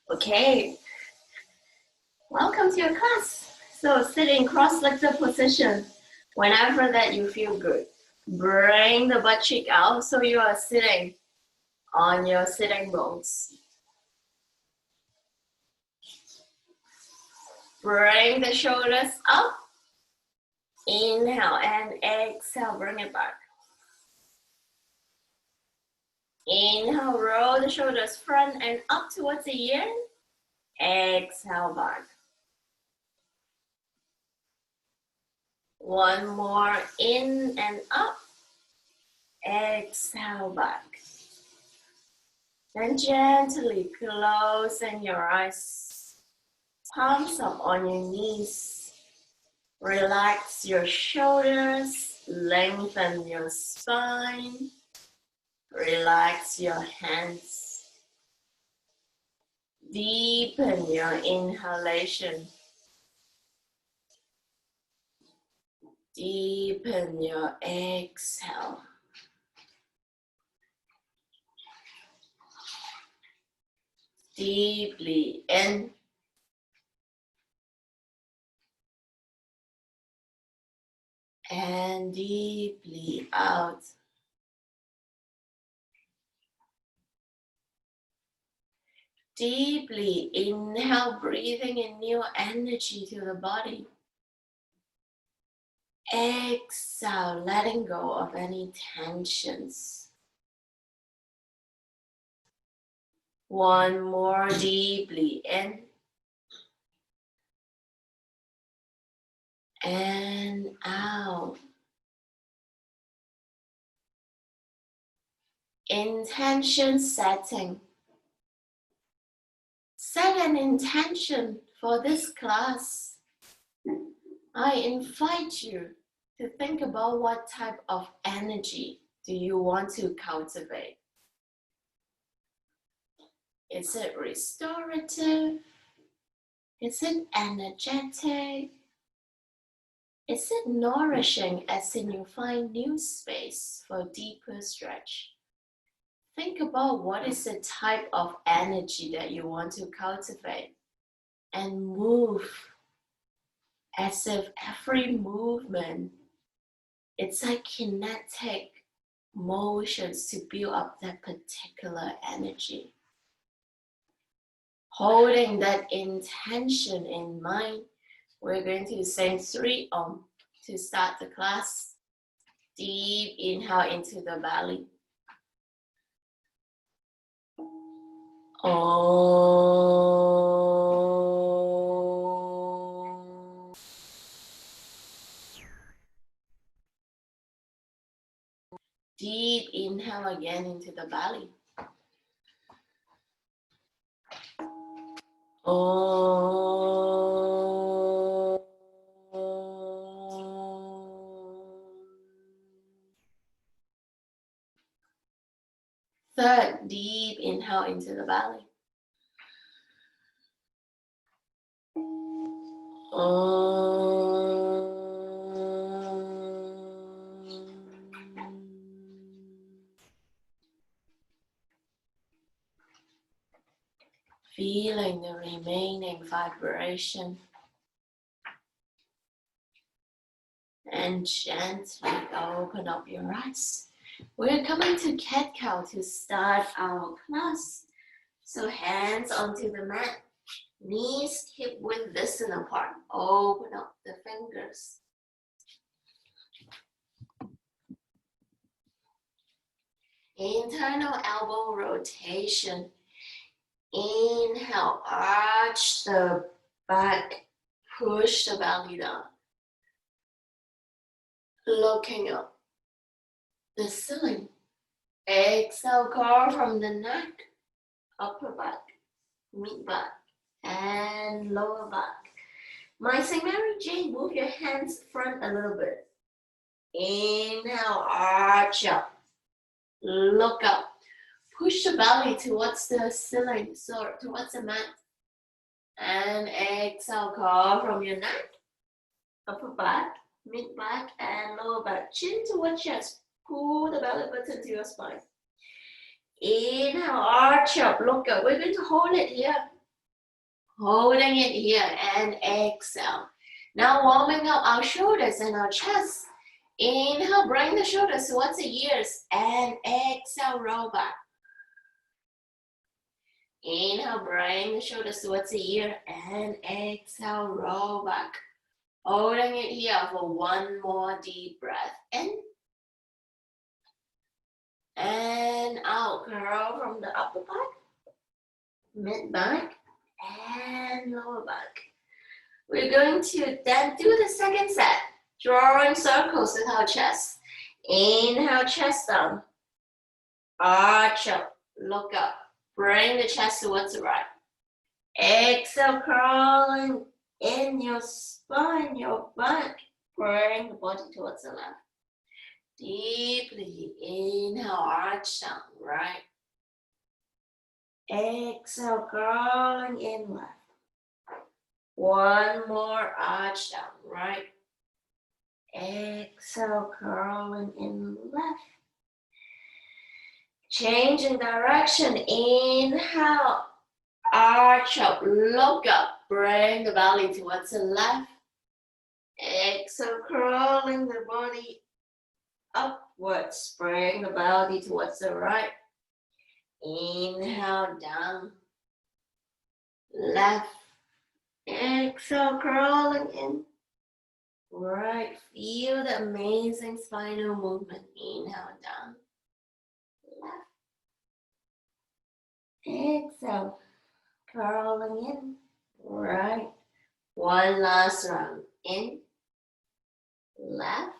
Okay, welcome to your class. So sit in cross-legged position. Whenever that you feel good, bring the butt cheek out so you are sitting on your sitting bones. Bring the shoulders up. Inhale and exhale, bring it back. Inhale, roll the shoulders front and up towards the ear. Exhale back. One more, in and up. Exhale back. Then gently closing your eyes. Palms up on your knees. Relax your shoulders. Lengthen your spine. Relax your hands. Deepen your inhalation. Deepen your exhale. Deeply in. And deeply out. Deeply inhale, breathing in new energy to the body. Exhale, letting go of any tensions. One more, deeply in. And out. Intention setting. Set an intention for this class. I invite you to think about what type of energy do you want to cultivate. Is it restorative? Is it energetic? Is it nourishing, as in you find new space for deeper stretch? Think about what is the type of energy that you want to cultivate and move as if every movement, it's like kinetic motions to build up that particular energy. Holding that intention in mind, we're going to sing 3 Om to start the class. Deep inhale into the belly. Om. Deep inhale again into the belly. Om. Third, deep inhale into the belly. Om. Feeling the remaining vibration. And gently open up your eyes. We're coming to cat-cow to start our class. So hands onto the mat, knees hip-width distant apart. Open up the fingers. Internal elbow rotation. Inhale, arch the back, push the belly down. Looking up the ceiling. Exhale, curl from the neck, upper back, mid back, and lower back. My St. Mary Jane, move your hands front a little bit. Inhale, arch up. Look up. Push the belly towards the ceiling, so towards the mat. And exhale, curl from your neck, upper back, mid back, and lower back. Chin towards chest. Pull the belly button to your spine. Inhale, arch up, look up. We're going to hold it here. Holding it here and exhale. Now warming up our shoulders and our chest. Inhale, bring the shoulders towards the ears and exhale, roll back. Inhale, bring the shoulders towards the ear and exhale, roll back. Holding it here for one more deep breath. In and out. Curl from the upper back, mid back, and lower back. We're going to then do the second set, drawing circles with our chest. Inhale, chest down. Arch up, look up. Bring the chest towards the right. Exhale, crawling in your spine, your back. Bring the body towards the left. Deeply inhale, arch down, right. Exhale, crawling in left. One more, arch down, right. Exhale, curling in left. Changing direction, inhale, arch up, look up, bring the belly towards the left. Exhale, curling the body upwards, bring the belly towards the right. Inhale, down, left. Exhale, crawling in, right. Feel the amazing spinal movement. Inhale, down, left. Exhale, crawling in, right. One last round. In, left.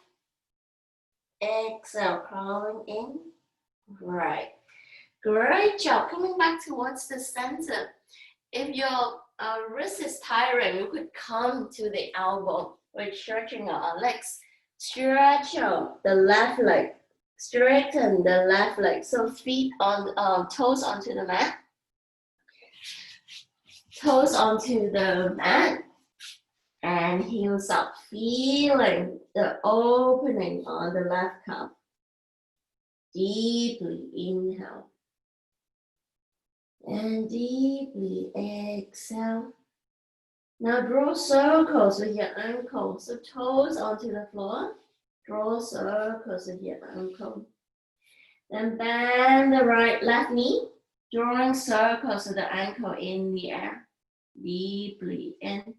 Exhale, crawling in, right. Great job. Coming back towards the center. If your wrist is tiring, you could come to the elbow. We're stretching our legs. Stretch out the left leg. Straighten the left leg. So feet on, toes onto the mat. Toes onto the mat. And heels up. Feeling the opening on the left calf. Deeply inhale. And deeply exhale. Now draw circles with your ankles. So toes onto the floor. Draw circles with your ankle. Then bend the left knee. Drawing circles with the ankle in the air. Deeply in.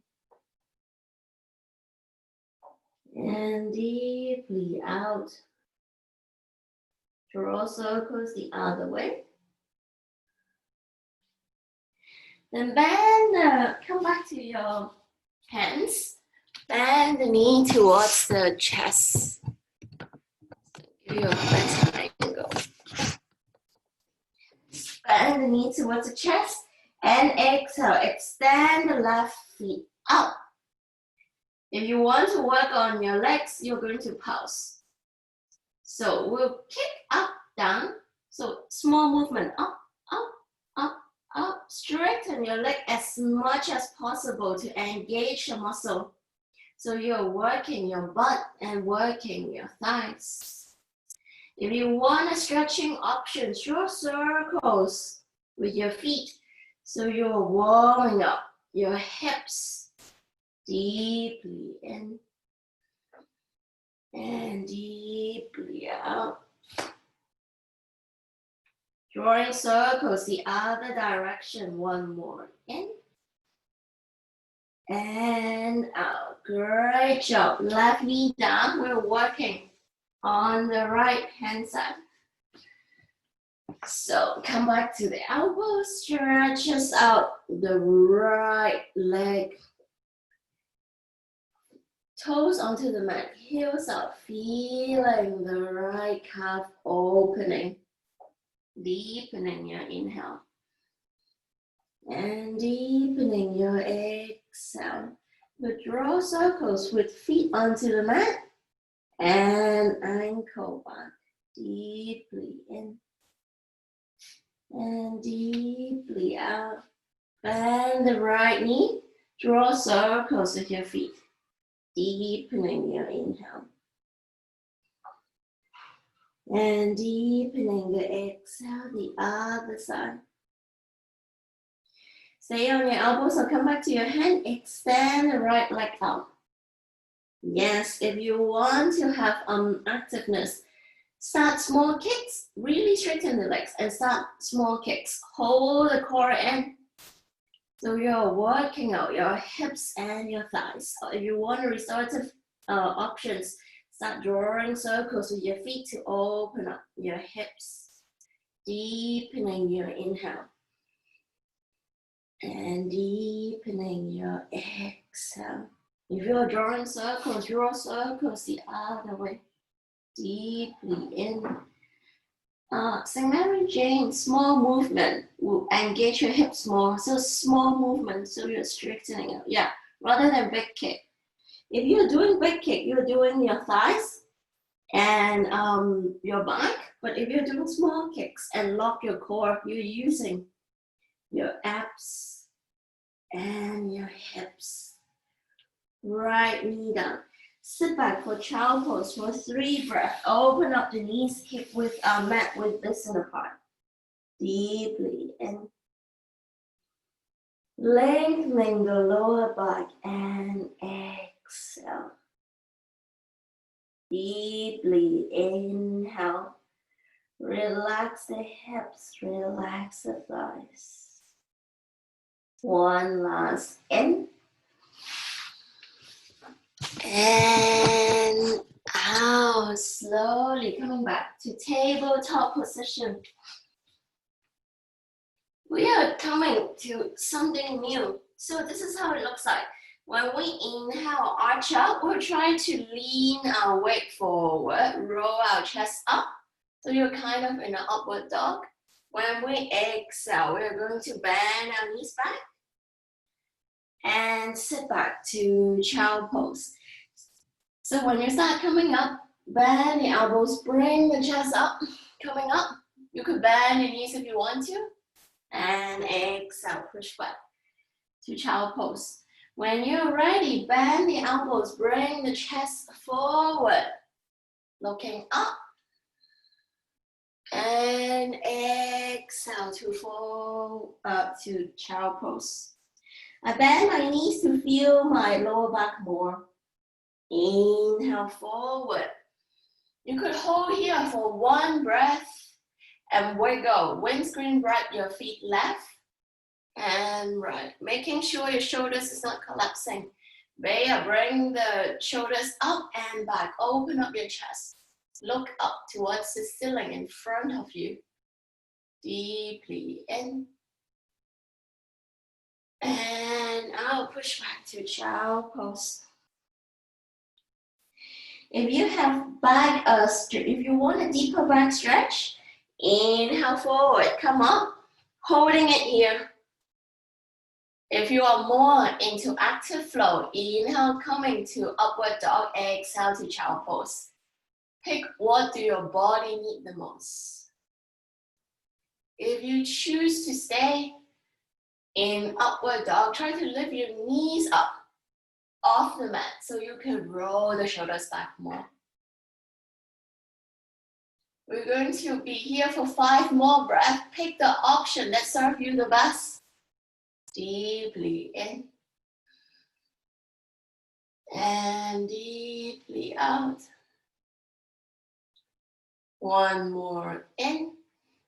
And deeply out. Draw circles the other way. Then bend, come back to your hands. Bend the knee towards the chest. Give you a better angle. Bend the knee towards the chest. And exhale, extend the left feet out. If you want to work on your legs, you're going to pause. So we'll kick up, down. So small movement, up, up, up, up. Straighten your leg as much as possible to engage the muscle. So you're working your butt and working your thighs. If you want a stretching option, draw circles with your feet. So you're warming up your hips deeply in and deeply out. Drawing circles the other direction. One more. In and out. Great job. Left knee down. We're working on the right hand side. So come back to the elbow. Stretches out the right leg. Toes onto the mat. Heels out. Feeling the right calf opening. Deepening your inhale and deepening your exhale. But draw circles with feet onto the mat and ankle back. Deeply in and deeply out. Bend the right knee. Draw circles with your feet. Deepening your inhale. And deepening the exhale, the other side. Stay on your elbows or come back to your hand. Extend the right leg out. Yes, if you want to have activeness, start small kicks. Really straighten the legs and start small kicks. Hold the core in. So you're working out your hips and your thighs. So if you want restorative options, start drawing circles with your feet to open up your hips. Deepening your inhale. And deepening your exhale. If you're drawing circles, draw circles the other way. Deeply in. St. Mary Jane, small movement will engage your hips more. So small movement, so you're straightening out. Yeah, rather than big kick. If you're doing big kick, you're doing your thighs and your back. But if you're doing small kicks and lock your core, you're using your abs and your hips. Right knee down. Sit back for child pose for 3 breaths. Open up the knees, hip width mat with listen apart. Deeply in. Lengthening the lower back and exhale. Deeply inhale. Relax the hips, relax the thighs. One last in. And out, slowly coming back to tabletop position. We are coming to something new. So this is how it looks like. When we inhale, arch up, we're trying to lean our weight forward, roll our chest up. So you're kind of in an upward dog. When we exhale, we're going to bend our knees back and sit back to child pose. So when you start coming up, bend the elbows, bring the chest up, coming up. You could bend your knees if you want to. And exhale, push back to child pose. When you're ready, bend the elbows, bring the chest forward, looking up. And exhale to fall up to child pose. I bend my knees to feel my lower back more. Inhale forward. You could hold here for 1 breath and wiggle. Windscreen right, your feet left and right. Making sure your shoulders is not collapsing. Baya, bring the shoulders up and back. Open up your chest. Look up towards the ceiling in front of you. Deeply in. And out, push back to child pose. If you have back, if you want a deeper back stretch, inhale forward, come up, holding it here. If you are more into active flow, inhale coming to upward dog, exhale to child pose. Pick what do your body need the most. If you choose to stay in upward dog, try to lift your knees up off the mat so you can roll the shoulders back more. We're going to be here for 5 more breaths. Pick the option that serves you the best. Deeply in. And deeply out. 1 more in.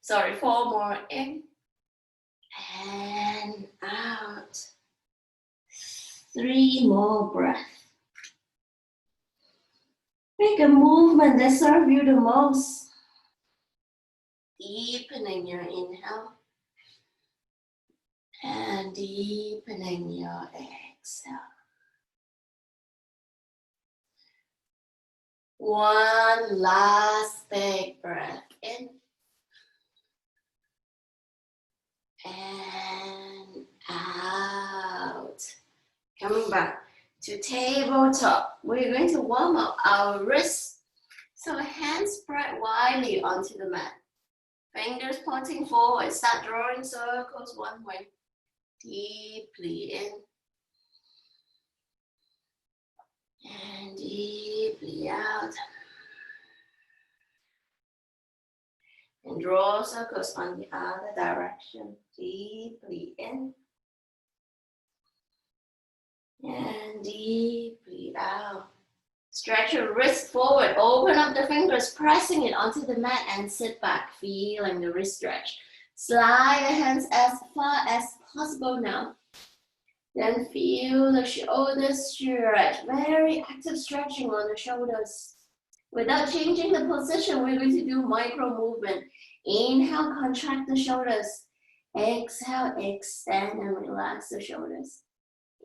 4 more in. And out. 3 more breaths. Make a movement that serves you the most. Deepening your inhale. And deepening your exhale. 1 last big breath in. And out. Coming back to tabletop. We're going to warm up our wrists. So hands spread widely onto the mat. Fingers pointing forward. Start drawing circles one way. Deeply in. And deeply out. And draw circles on the other direction. Deeply in. And deeply out. Stretch your wrist forward. Open up the fingers, pressing it onto the mat and sit back, feeling the wrist stretch. Slide the hands as far as possible now. Then feel the shoulders stretch. Very active stretching on the shoulders. Without changing the position, we're going to do micro movement. Inhale, contract the shoulders. Exhale, extend and relax the shoulders.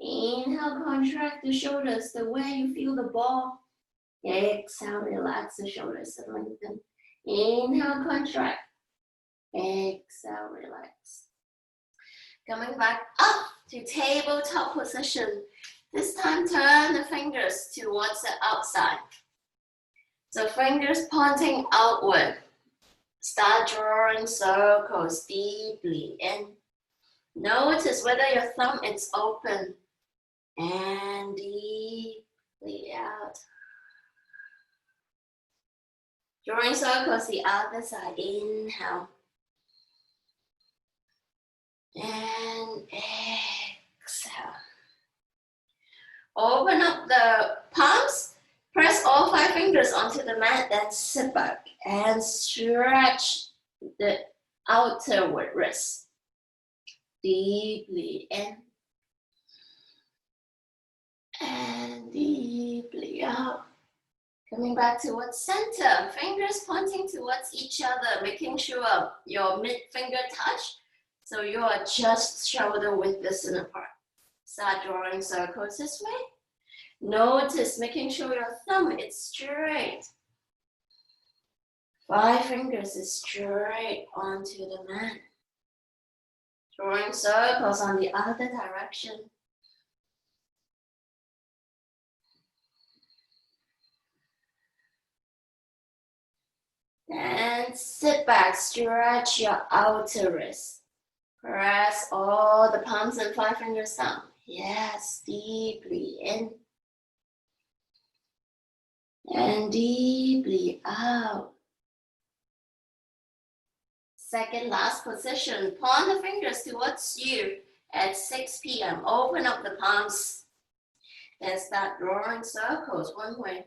Inhale, contract the shoulders the way you feel the ball. Exhale, relax the shoulders and lengthen. Inhale, contract. Exhale, relax. Coming back up to tabletop position. This time, turn the fingers towards the outside. So fingers pointing outward. Start drawing circles deeply in. Notice whether your thumb is open and deeply out. Drawing circles the other side. Inhale. And exhale. Open up the palms. Press all 5 fingers onto the mat. Then sit back and stretch the outerward wrist. Deeply in. And deeply out. Coming back towards center. Fingers pointing towards each other. Making sure your mid finger touch. So you are just shoulder width distance apart. Start drawing circles this way. Notice making sure your thumb is straight. 5 fingers is straight onto the mat. Drawing circles on the other direction. And sit back, stretch your outer wrist. Press all the palms and 5 fingers down. Yes, deeply in. And deeply out. Second last position. Point the fingers towards you at 6 p.m. Open up the palms. And start drawing circles one way.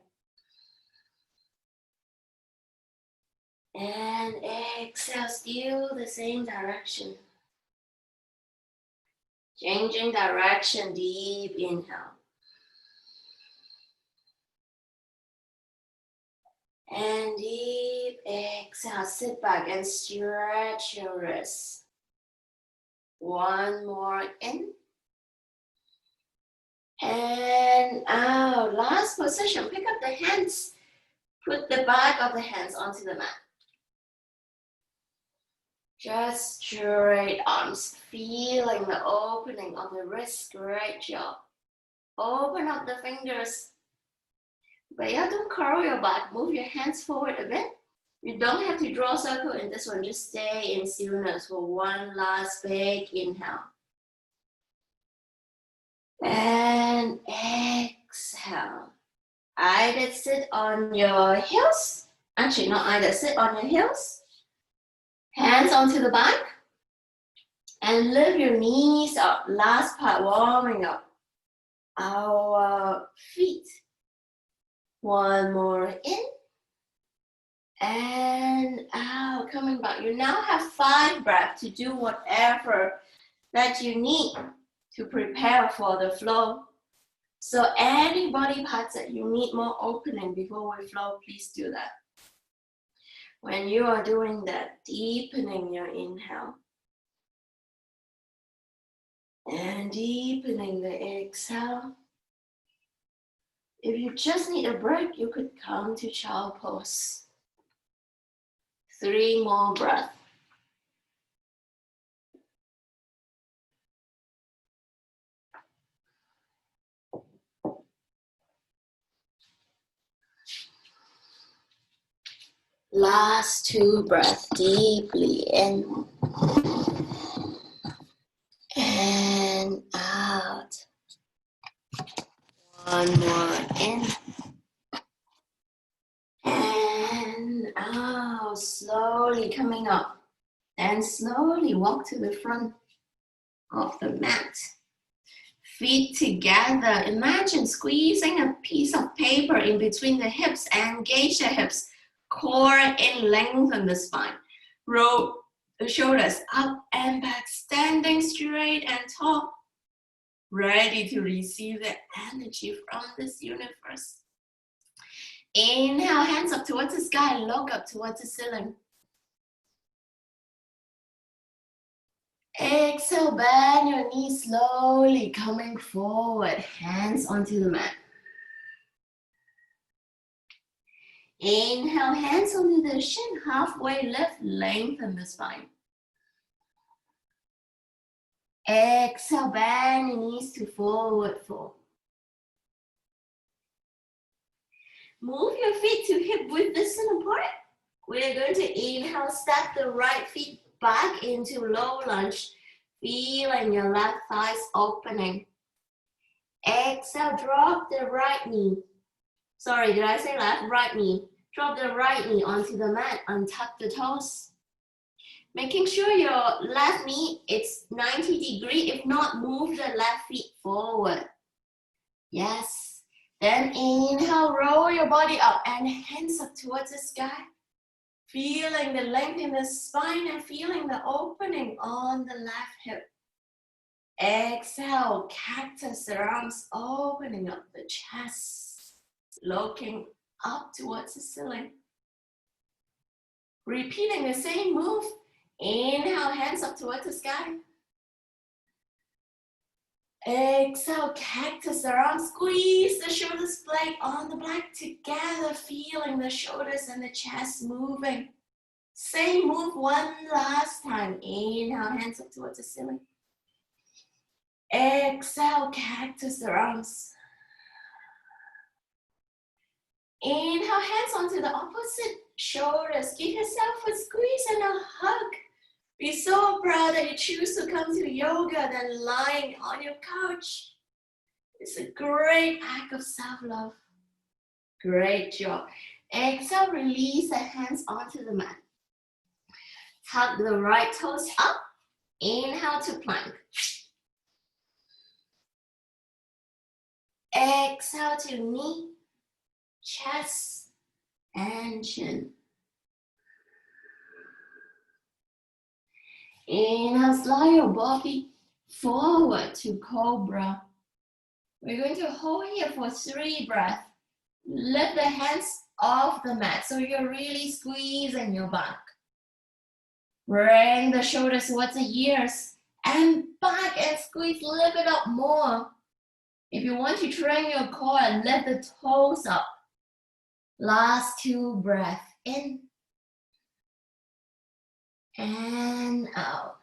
And exhale, still the same direction. Changing direction, deep inhale. And deep exhale, sit back and stretch your wrists. One more in. And out. Last position, pick up the hands. Put the back of the hands onto the mat. Just straight arms, feeling the opening of the wrist. Great job. Open up the fingers. But yeah, don't curl your back. Move your hands forward a bit. You don't have to draw a circle in this one. Just stay in stillness for one last big inhale. And exhale. Either sit on your heels. Actually, not either. Sit on your heels. Hands onto the back. And lift your knees up. Last part, warming up our feet. One more in. And out. Coming back. You now have 5 breaths to do whatever that you need to prepare for the flow. So any body parts that you need more opening before we flow, please do that. When you are doing that, deepening your inhale. And deepening the exhale. If you just need a break, you could come to child pose. 3 more breaths. Last 2 breaths, deeply in and out. One more in and out. Slowly coming up and slowly walk to the front of the mat. Feet together. Imagine squeezing a piece of paper in between the hips. Engage the hips. Core in, lengthen the spine. Roll the shoulders up and back, standing straight and tall. Ready to receive the energy from this universe. Inhale, hands up towards the sky. Look up towards the ceiling. Exhale, bend your knees slowly, coming forward, hands onto the mat. Inhale, hands onto the shin, halfway lift, lengthen the spine. Exhale, bend your knees to forward fold. Move your feet to hip width distance apart. We're going to inhale, step the right feet back into low lunge, feeling your left thighs opening. Exhale, drop the right knee. Sorry, did I say left? Right knee. Drop the right knee onto the mat, untuck the toes. Making sure your left knee is 90 degrees. If not, move the left feet forward. Yes. Then inhale, roll your body up and hands up towards the sky. Feeling the length in the spine and feeling the opening on the left hip. Exhale, cactus, the arms opening up the chest, looking up towards the ceiling. Repeating the same move. Inhale, hands up towards the sky. Exhale, cactus, the arms, squeeze the shoulders blade on the back together, feeling the shoulders and the chest moving. Same move one last time. Inhale, hands up towards the ceiling. Exhale, cactus, the arms. Inhale, hands onto the opposite shoulders. Give yourself a squeeze and a hug. Be so proud that you choose to come to yoga than lying on your couch. It's a great act of self-love. Great job. Exhale, release the hands onto the mat. Tuck the right toes up. Inhale to plank. Exhale to knee, chest, and chin. Inhale, slide your body forward to cobra. We're going to hold here for 3 breaths. Lift the hands off the mat so you're really squeezing your back. Bring the shoulders towards the ears and back and squeeze, lift it up more. If you want to train your core, lift the toes up. Last 2 breaths. In and out.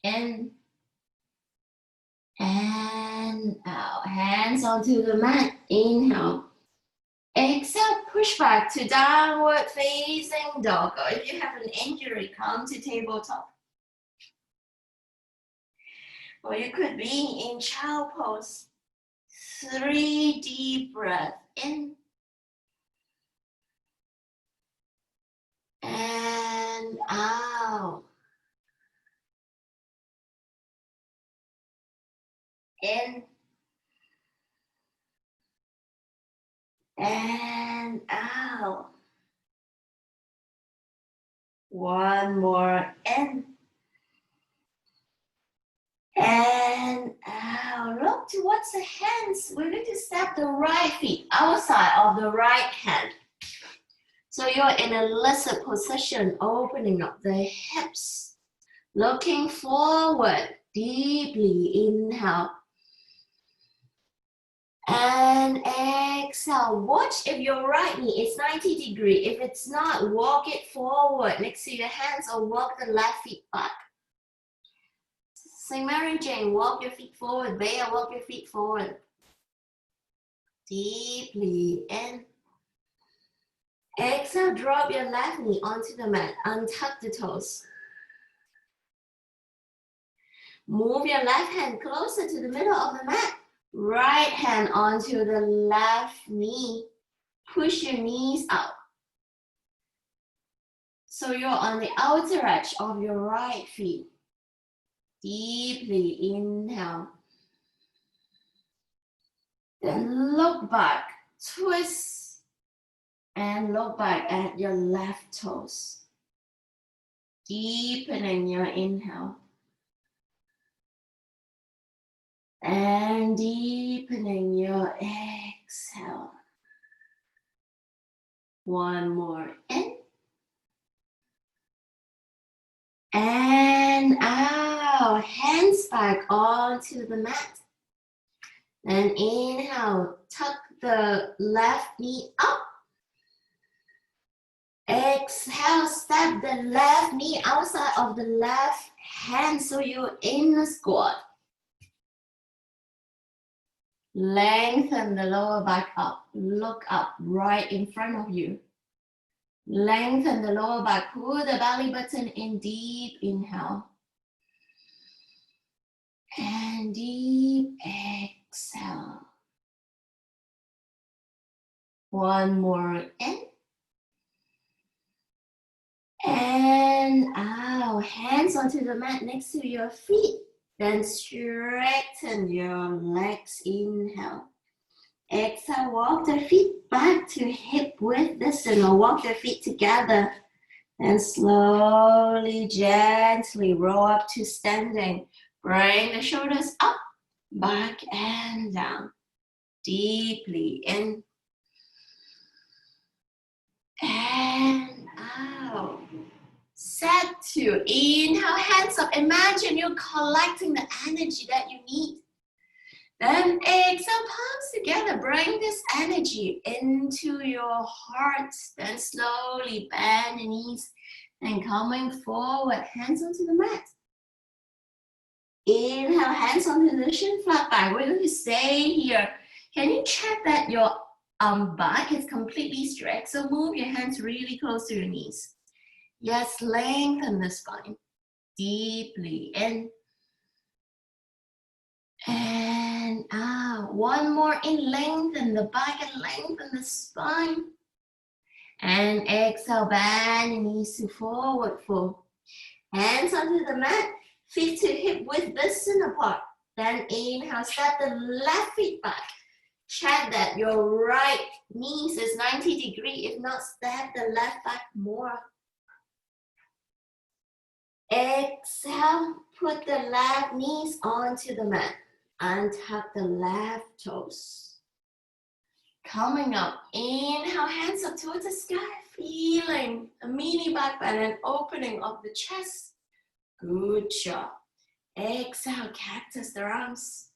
In and out. Hands onto the mat. Inhale. Exhale, push back to downward facing dog. Or if you have an injury, come to tabletop. Or you could be in child pose. 3 deep breaths. In and out. In and out. One more. In and out. Look towards the hands. We're going to step the right feet outside of the right hand. So you're in a lizard position, opening up the hips. Looking forward, deeply inhale. And exhale. Watch if your right knee is 90 degrees. If it's not, walk it forward next to your hands or walk the left feet back. Saint Mary Jane, walk your feet forward. Bea, walk your feet forward. Deeply in. Exhale, drop your left knee onto the mat. Untuck the toes. Move your left hand closer to the middle of the mat. Right hand onto the left knee. Push your knees out. So you're on the outer edge of your right feet. Deeply inhale. Then look back, twist, and look back at your left toes. Deepening your inhale. And deepening your exhale. One more in. And out. Hands back onto the mat. And inhale. Tuck the left knee up. Exhale. Step the left knee outside of the left hand so you're in a squat. Lengthen the lower back up. Look up right in front of you. Lengthen the lower back. Pull the belly button in. Deep inhale. And deep exhale. One more in. And out. Hands onto the mat next to your feet. Then straighten your legs. Inhale. Exhale, walk the feet back to hip width distance or walk the feet together. And slowly, gently roll up to standing. Bring the shoulders up, back and down. Deeply in. And out. Set to inhale, hands up. Imagine you're collecting the energy that you need. Then exhale, palms together. Bring this energy into your heart. Then slowly bend the knees and coming forward, hands onto the mat. Inhale, hands onto the shin, flat back. We're going to stay here. Can you check that your back is completely straight? So move your hands really close to your knees. Yes, lengthen the spine. Deeply in. And out. One more in. Lengthen the back and lengthen the spine. And exhale, bend the knees to forward fold. Hands onto the mat. Feet to hip width distance apart. Then inhale, step the left feet back. Check that your right knees is 90 degrees. If not, step the left back more. Exhale, put the left knees onto the mat. Untuck the left toes. Coming up, inhale, hands up towards the sky. Feeling a mini back bend and opening of the chest. Good job. Exhale, cactus the arms.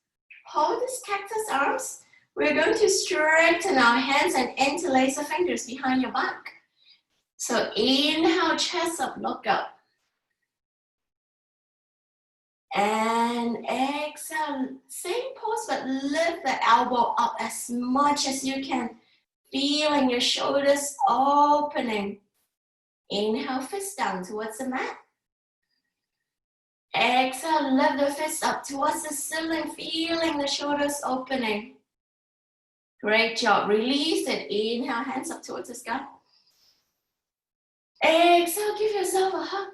Hold this cactus arms. We're going to straighten our hands and interlace the fingers behind your back. So inhale, chest up, look up. And exhale, same pose, but lift the elbow up as much as you can. Feeling your shoulders opening. Inhale, fist down towards the mat. Exhale, lift the fist up towards the ceiling, feeling the shoulders opening. Great job. Release it. Inhale, hands up towards the sky. Exhale, give yourself a hug.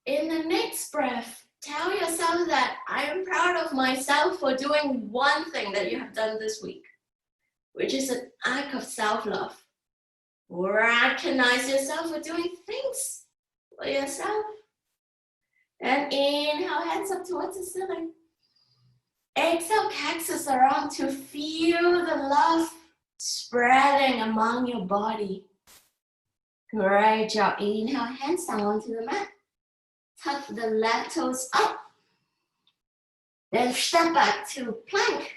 In the next breath, tell yourself that I am proud of myself for doing one thing that you have done this week, which is an act of self-love. Recognize yourself for doing things for yourself. And inhale, hands up towards the ceiling. Exhale, cactus around to feel the love spreading among your body. Great job. Inhale, hands down onto the mat. Tuck the left toes up. Then step back to plank.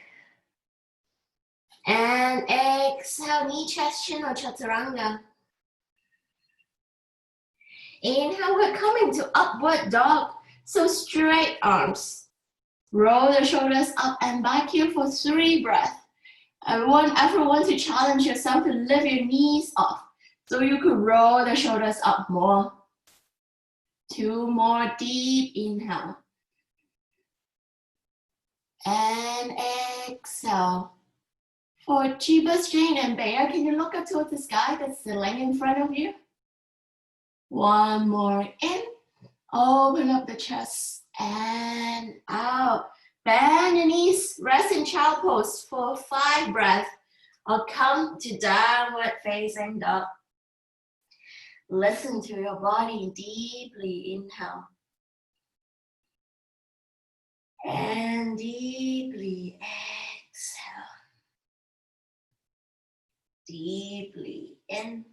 And exhale, knee, chest, chin, or chaturanga. Inhale, we're coming to upward dog. So straight arms. Roll the shoulders up and back here for 3 breaths. I want everyone to challenge yourself to lift your knees off. So you could roll the shoulders up more. 2 more deep inhale. And exhale. For Chiba, Jane, and Bear, can you look up towards the sky, the ceiling in front of you? 1 more in. Open up the chest. and out. Bend your knees, rest in child pose for 5 breaths, or come to downward facing dog. Listen to your body deeply. Inhale. And deeply exhale. Deeply in.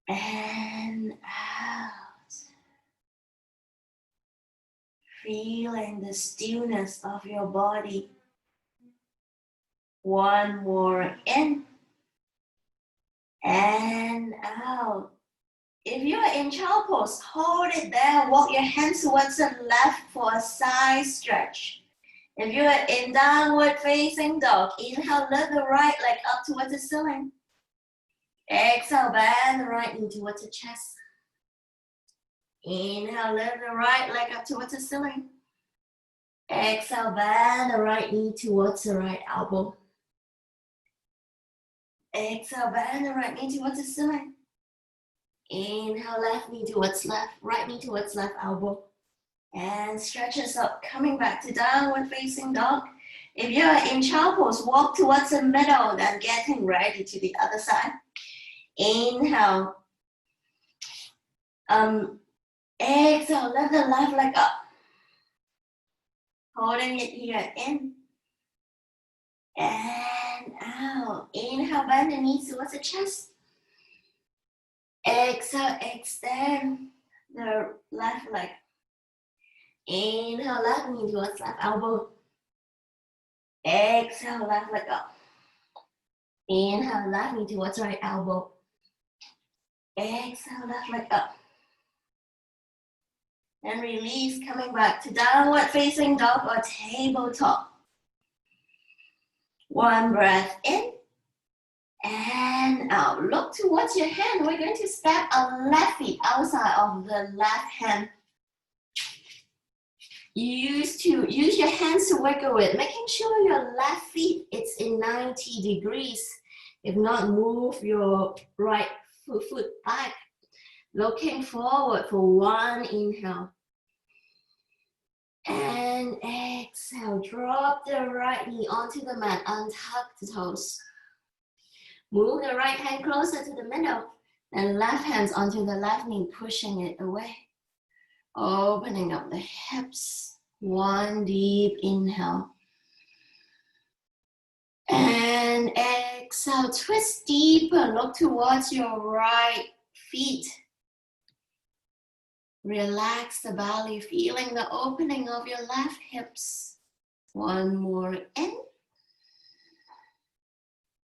And out. Feeling the stillness of your body. One more in. And out. If you are in child pose, hold it there. Walk your hands towards the left for a side stretch. If you are in downward facing dog, inhale, lift the right leg up towards the ceiling. Exhale, bend the right knee towards the chest. Inhale, lift the right leg up towards the ceiling. Exhale, bend the right knee towards the right elbow. Exhale, bend the right knee towards the ceiling. Inhale, left knee towards left, right knee towards left elbow. And stretch us up, coming back to downward facing dog. If you're in child pose, walk towards the middle, then getting ready to the other side. Inhale. Exhale, lift the left leg up. Holding it here, in. And out. Inhale, bend the knees towards the chest. Exhale, extend the left leg. Inhale, left knee towards left elbow. Exhale, left leg up. Inhale, left knee towards right elbow. Exhale, left leg up. And release, coming back to downward facing dog or tabletop. One breath in. And out. Look towards your hand. We're going to step our left feet outside of the left hand. Use your hands to wiggle it, making sure your left feet is in 90 degrees. If not, move your right foot back. Looking forward for 1 inhale. And exhale. Drop the right knee onto the mat. Untuck the toes. Move the right hand closer to the middle. And left hands onto the left knee, pushing it away. Opening up the hips. 1 deep inhale. And exhale. Twist deeper. Look towards your right feet. Relax the belly, feeling the opening of your left hips. 1 more in.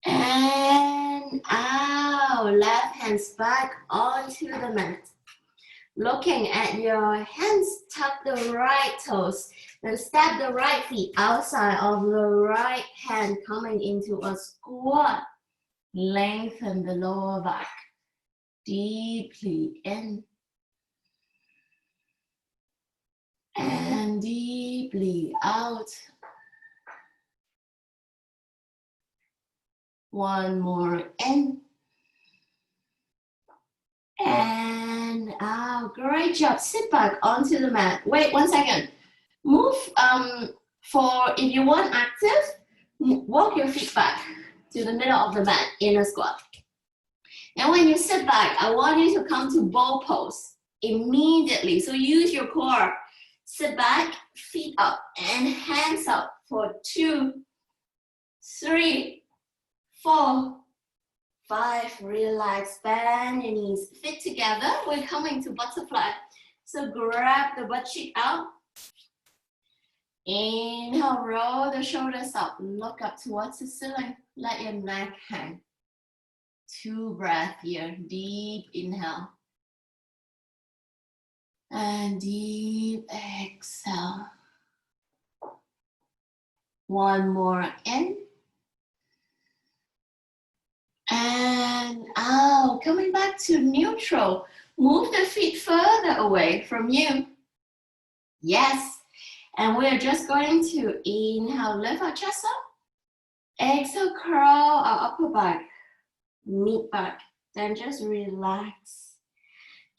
And out. Left hands back onto the mat. Looking at your hands, tuck the right toes. Then step the right feet outside of the right hand, coming into a squat. Lengthen the lower back. Deeply in. And deeply out. 1 more in. And out. Great job. Sit back onto the mat. Wait 1 second. Move if you want active, walk your feet back to the middle of the mat in a squat. And when you sit back, I want you to come to bow pose immediately. So use your core. Sit back, feet up, and hands up for 2, 3, 4, 5. Relax, bend your knees, feet together. We're coming to butterfly. So grab the butt cheek out. Inhale, roll the shoulders up. Look up towards the ceiling. Let your neck hang. 2 breaths here. Deep inhale. And deep exhale. 1 more in. And out. Coming back to neutral. Move the feet further away from you. Yes. And we're just going to inhale, lift our chest up. Exhale, curl our upper back. Mid back. Then just relax.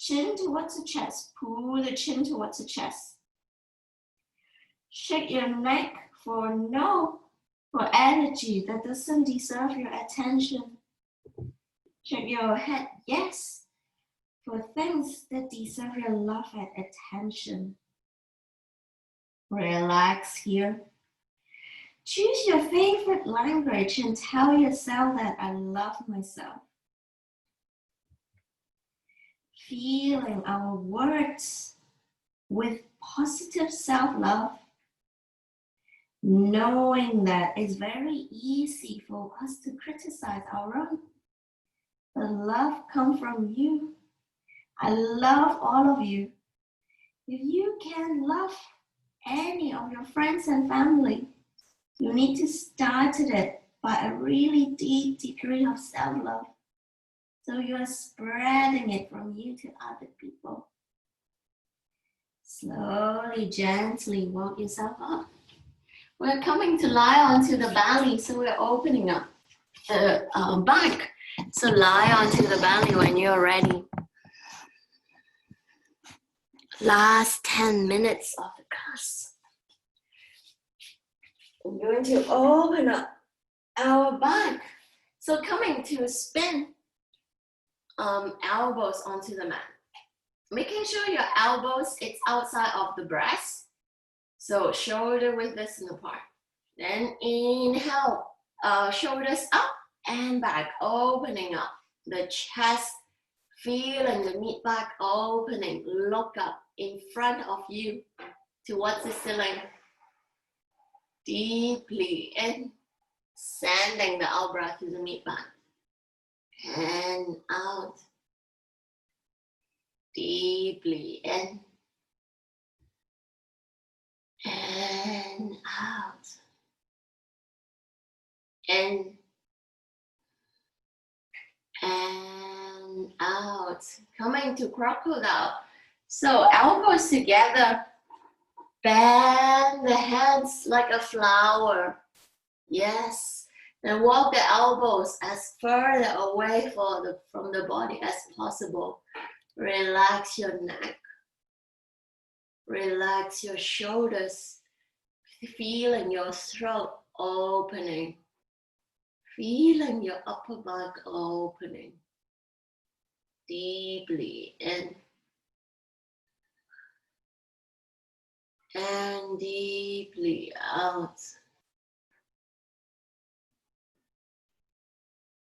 Chin towards the chest. Pull the chin towards the chest. Shake your neck for no, for energy that doesn't deserve your attention. Shake your head, yes, for things that deserve your love and attention. Relax here. Choose your favorite language and tell yourself that I love myself. Feeling our words with positive self-love, knowing that it's very easy for us to criticize our own. But love comes from you. I love all of you. If you can love any of your friends and family, you need to start it by a really deep degree of self-love. So you are spreading it from you to other people. Slowly, gently walk yourself up. We're coming to lie onto the belly, so we're opening up the back. So lie onto the belly when you're ready. Last 10 minutes of the class. I'm going to open up our back. So coming to spin elbows onto the mat. Making sure your elbows, it's outside of the breast. So shoulder width distance apart. Then inhale, shoulders up and back, opening up the chest, feeling the mid-back opening. Look up in front of you towards the ceiling. Deeply in, sending the out-breath to the mid-back. And out. Deeply in. And out. In. And out. Coming to crocodile. So elbows together. Bend the hands like a flower. Yes. Then walk the elbows as further away from the body as possible. Relax your neck. Relax your shoulders. Feeling your throat opening. Feeling your upper back opening. Deeply in. And deeply out.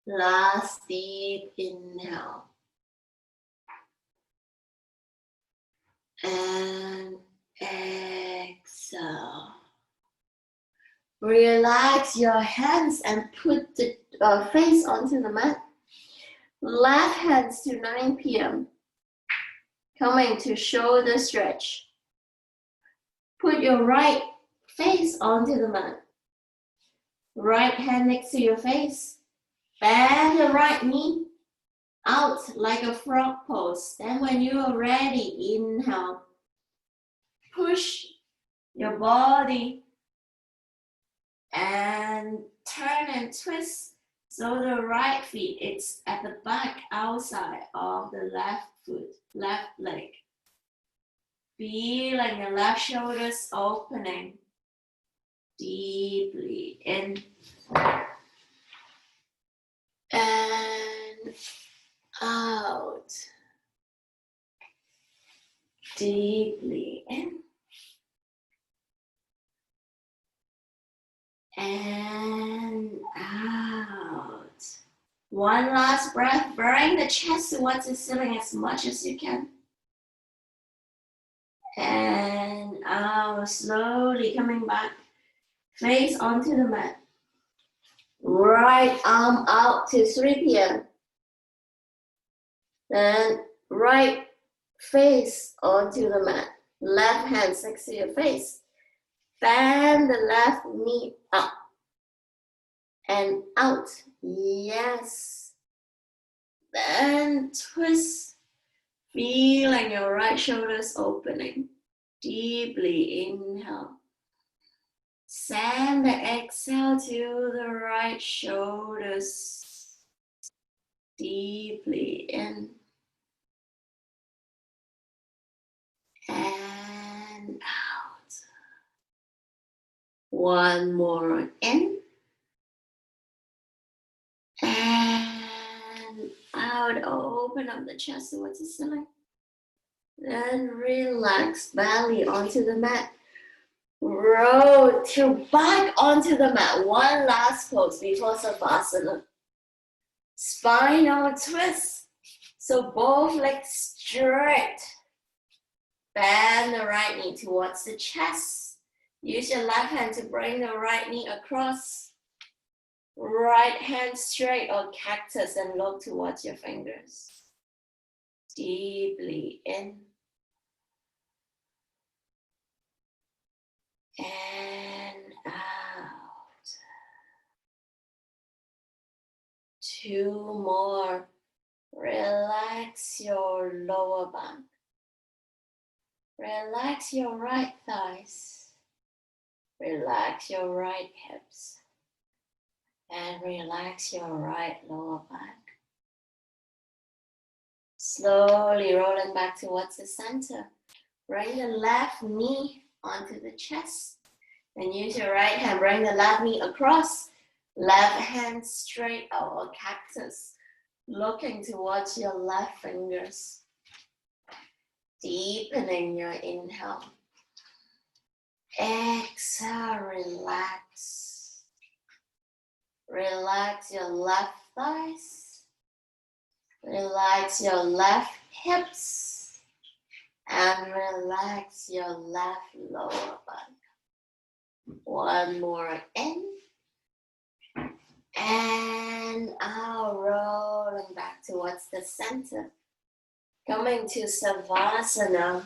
Last deep inhale. And exhale. Relax your hands and put the face onto the mat. Left hands to 9 p.m. Coming to shoulder stretch. Put your right face onto the mat. Right hand next to your face. Bend the right knee out like a frog pose. Then when you are ready, inhale. Push your body and turn and twist. So the right feet, it's at the back outside of the left foot, left leg. Feeling the left shoulders opening deeply in and out. Deeply in and out. One last breath, bring the chest towards the ceiling as much as you can. And out, slowly coming back, face onto the mat. Right arm out to 3 p.m. Then right face onto the mat. Left hand next to your face. Bend the left knee up and out. Yes. Then twist. Feeling your right shoulders opening. Deeply inhale. Send the exhale to the right shoulders. Deeply in and out. One more in and out. Open up the chest towards the ceiling. Then relax belly onto the mat. Roll to back onto the mat. One last pose before Savasana. Spinal twist. So both legs straight. Bend the right knee towards the chest. Use your left hand to bring the right knee across. Right hand straight or cactus and look towards your fingers. Deeply in. And out. 2 more. Relax your lower back. Relax your right thighs. Relax your right hips. And relax your right lower back. Slowly rolling back towards the center. Bring the left knee onto the chest. And use your right hand. Bring the left knee across. Left hand straight out or cactus. Looking towards your left fingers. Deepening your inhale. Exhale, relax. Relax your left thighs. Relax your left hips. And relax your left lower back. One more in. And out, rolling back towards the center. Coming to Savasana.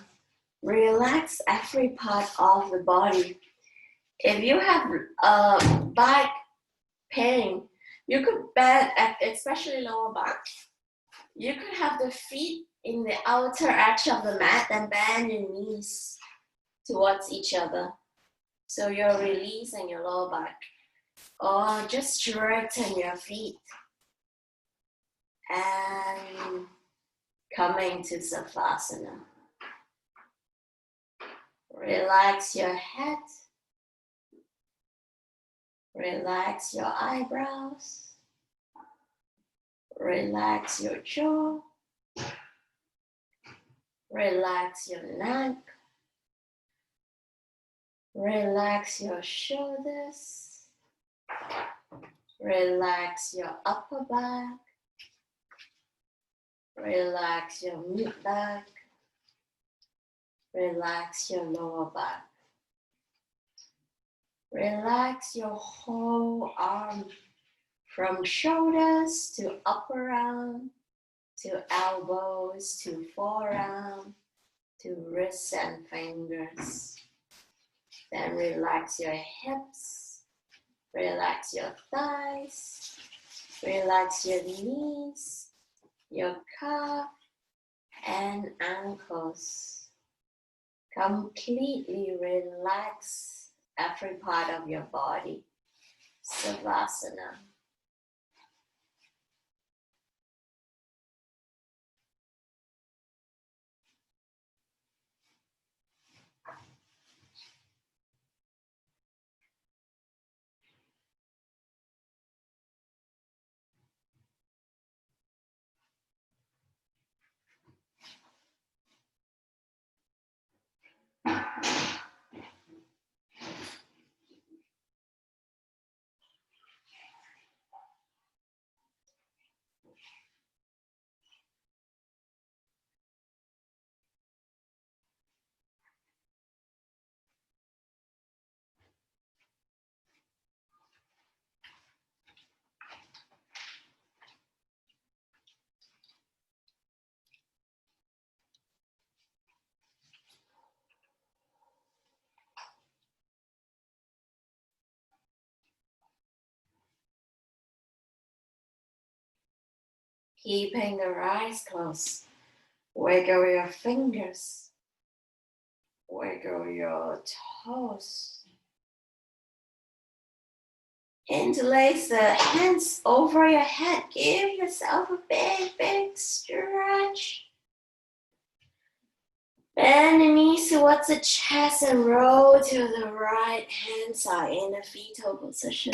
Relax every part of the body. If you have back pain, you could bend, especially lower back. You could have the feet in the outer edge of the mat and bend your knees towards each other. So you're releasing your lower back. Or just straighten your feet. And coming to Savasana. Relax your head. Relax your eyebrows. Relax your jaw. Relax your neck. Relax your shoulders. Relax your upper back. Relax your mid back. Relax your lower back. Relax your whole arm from shoulders to upper arm, to elbows, to forearm, to wrists and fingers. Then relax your hips, relax your thighs, relax your knees, your calf and ankles. Completely relax every part of your body. Savasana. Keeping the eyes closed. Wiggle your fingers. Wiggle your toes. Interlace the hands over your head. Give yourself a big, big stretch. Bend the knees towards the chest and roll to the right hand side in a fetal position.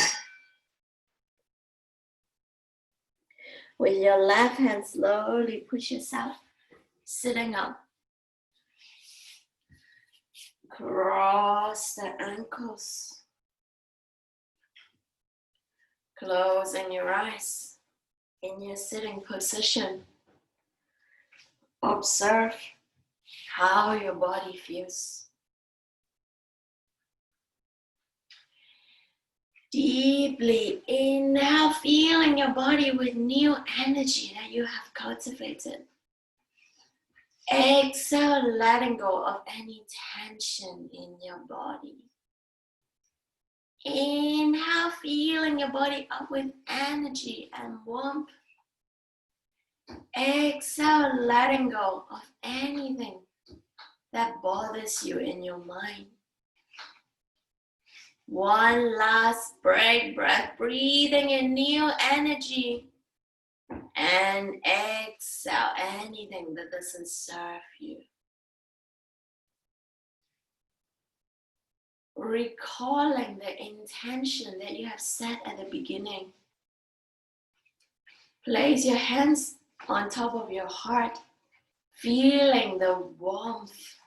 With your left hand, slowly push yourself sitting up. Cross the ankles. Closing your eyes in your sitting position. Observe how your body feels. Deeply inhale, feeling your body with new energy that you have cultivated. Exhale, letting go of any tension in your body. Inhale, feeling your body up with energy and warmth. Exhale, letting go of anything that bothers you in your mind. One last breath, breathing in new energy. And exhale anything that doesn't serve you. Recalling the intention that you have set at the beginning. Place your hands on top of your heart, feeling the warmth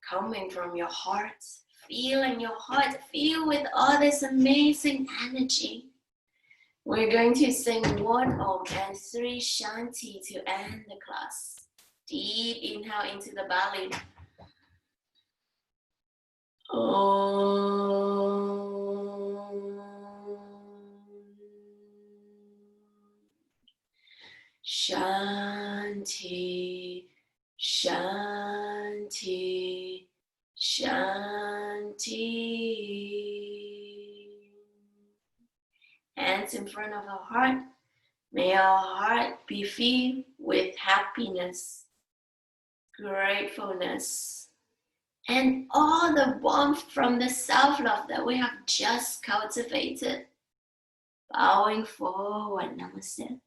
coming from your heart. Feeling your heart fill with all this amazing energy. We're going to sing 1 Om and 3 Shanti to end the class. Deep inhale into the belly. Om. Shanti, Shanti, Shanti. Hands in front of our heart. May our heart be filled with happiness, gratefulness, and all the warmth from the self-love that we have just cultivated. Bowing forward, namaste.